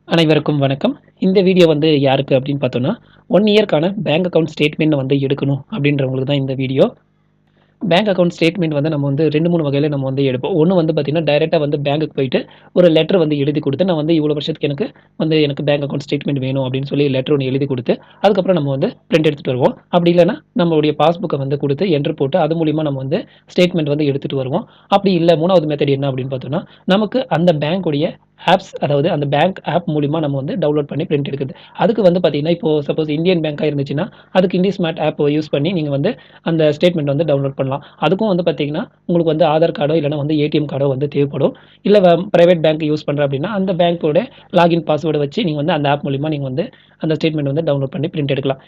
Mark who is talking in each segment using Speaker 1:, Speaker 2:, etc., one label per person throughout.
Speaker 1: அனைவருக்கும் வணக்கம். இந்த வீடியோ வந்து யாருக்கு அப்படின்னு பார்த்தோம்னா, 1 இயர்க்கான பேங்க் அக்கவுண்ட் ஸ்டேட்மெண்ட் வந்து எடுக்கணும் அப்படின்றவங்களுக்கு தான் இந்த வீடியோ. பேங்க் அக்கவுண்ட் ஸ்டேட்மெண்ட் வந்து நம்ம வந்து 2, 3 வகையில நம்ம வந்து எடுப்போம். ஒண்ணு வந்து பார்த்தீங்கன்னா, டைரக்ட்டா வந்து பேங்க்குக்கு போயிட்டு ஒரு லெட்டர் வந்து எழுதி குடுத்து, நான் வந்து இவ்வளோ வருஷத்துக்கு எனக்கு பேங்க் அக்கவுண்ட் ஸ்டேட்மெண்ட் வேணும் அப்படின்னு சொல்லி லெட்டர் ஒண்ணு எழுதி குடுத்து, அதுக்கப்புறம் நம்ம வந்து பிரிண்ட் எடுத்துட்டு வருவோம். அப்படி இல்லன்னா, நம்மளுடைய பாஸ்புக்க வந்து குடுத்து என்ட்ரு போட்டு, அது மூலியமா நம்ம வந்து ஸ்டேட்மெண்ட் வந்து எடுத்துட்டு வருவோம். அப்படி இல்ல 3வது மெத்தட் என்ன அப்படின்னு பார்த்தோம்னா, நமக்கு அந்த பேங்க்குடைய ஆப்ஸ், அதாவது அந்த பேங்க் ஆப் மூலியமா நம்ம வந்து டவுன்லோட் பண்ணி பிரிண்ட் எடுக்குறது. அதுக்கு வந்து பார்த்தீங்கன்னா, இப்போ சப்போஸ் இந்தியன் பேங்கா இருந்துச்சுன்னா, அதுக்கு இண்டிஸ்மார்ட் ஆப் யூஸ் பண்ணி நீங்க வந்து அந்த ஸ்டேட்மெண்ட் வந்து டவுன்லோட் பண்ணலாம். அதுக்கும் வந்து பார்த்தீங்கன்னா, உங்களுக்கு வந்து ஆதார் கார்டோ இல்லன்னா வந்து ஏடிஎம் கார்டோ வந்து தேவைப்படும். இல்ல பிரைவேட் பேங்க் யூஸ் பண்றேன் அப்படின்னா, அந்த பேங்க்கோட லாகின் பாஸ்வேர்ட வச்சு நீங்க வந்து அந்த ஆப் மூலியமா நீங்க வந்து அந்த ஸ்டேட்மெண்ட் வந்து டவுன்லோட் பண்ணி பிரிண்ட் எடுக்கலாம்.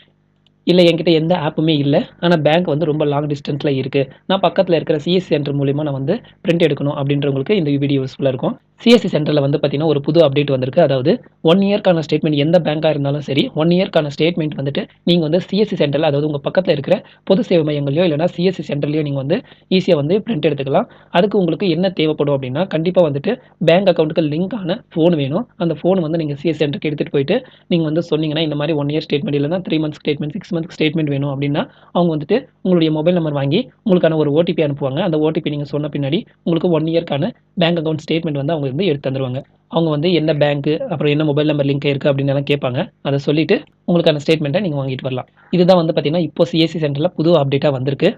Speaker 1: இல்ல என்கிட்ட எந்த ஆப்புமே இல்ல. ஆனா பேங்க் வந்து ரொம்ப லாங் டிஸ்டன்ஸ்ல இருக்கு. நான் பக்கத்துல இருக்கிற சிஎஸ்சி சென்டர் மூலியமா நான் வந்து பிரிண்ட் எடுக்கணும் அப்படின்றவங்களுக்கு இந்த வீடியோ யூஸ்ஃபுல்லா இருக்கும். சிஎஸ்சி சென்டர்ல வந்து பார்த்தீங்கன்னா, ஒரு புது அப்டேட் வந்திருக்கு. அதாவது 1 இயர்க்கான ஸ்டேட்மெண்ட் எந்த பேங்கா இருந்தாலும் சரி, 1 இயர்க்கான ஸ்டேட்மெண்ட் வந்துட்டு நீங்க வந்து சிஎஸ்சி சென்டர்ல, அதாவது உங்க பக்கத்துல இருக்கிற பொது சேவை மையங்கள்லயோ இல்லன்னா சிஎஸ்சி சென்டர்லயோ நீங்க வந்து ஈஸியா வந்து பிரிண்ட் எடுத்துக்கலாம். அதுக்கு உங்களுக்கு என்ன தேவைப்படும் அப்படின்னா, கண்டிப்பா வந்துட்டு பேங்க் அக்கவுண்ட்க்கு லிங்க் ஆன ஃபோன் வேணும். அந்த ஃபோன் வந்து நீங்க சிஎஸ்சி சென்டருக்கு எடுத்துட்டு போயிட்டு நீங்க வந்து சொன்னீங்கன்னா, இந்த மாரி 1 இயர் ஸ்டேட்மெண்ட் இல்லன்னா 3 மந்த்ஸ் ஸ்டேட்மெண்ட், 6 மந்த்ஸ் ஸ்டேட்மெண்ட் வேணும் அப்டின்னா, அவங்க வந்துட்டு உங்களுடைய மொபைல் நம்பர் வாங்கி, உங்களுக்கான ஒரு ஓடிபி அனுப்புவாங்க. அந்த ஓடிபி நீங்க சொன்ன பின்னாடி, உங்களுக்கு 1 இயர்க்கான பேங்க் அக்கவுண்ட் ஸ்டேட்மெண்ட் வந்து அவங்க வந்து எடுத்து தந்துருவாங்க. அவங்க வந்து என்ன பேங்க்கு, அப்புறம் என்ன மொபைல் நம்பர் லிங்க் இருக்கு அப்டின்னுலாம் கேட்பாங்க. அத சொல்லிட்டு, உங்களுக்கான ஸ்டேட்மெண்ட்ட நீங்க வாங்கிட்டு வரலாம். இதுதான் வந்து பார்த்தீங்கன்னா, இப்போ சிஎஸ்சி சென்டர்ல புது அப்டேட்டா வந்திருக்கு.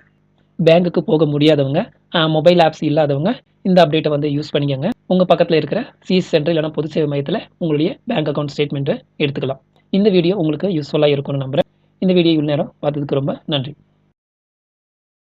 Speaker 1: பேங்க்குக்கு போக முடியாதவங்க, மொபைல் ஆப்ஸ் இல்லாதவங்க இந்த அப்டேட்ட வந்து யூஸ் பண்ணிக்கங்க. உங்க பக்கத்துல இருக்கிற சிஎஸ்சி சென்டர் இல்லன்னா பொது சேவை மையத்துல உங்களுடைய பேங்க் அக்கவுண்ட் ஸ்டேட்மெண்ட்ட எடுத்துக்கலாம். இந்த வீடியோ உங்களுக்கு யூஸ்ஃபுல்லா இருக்கும்னு நம்புறேன். இந்த வீடியோ இவ்வளவு நேரம் பார்த்ததுக்கு ரொம்ப நன்றி.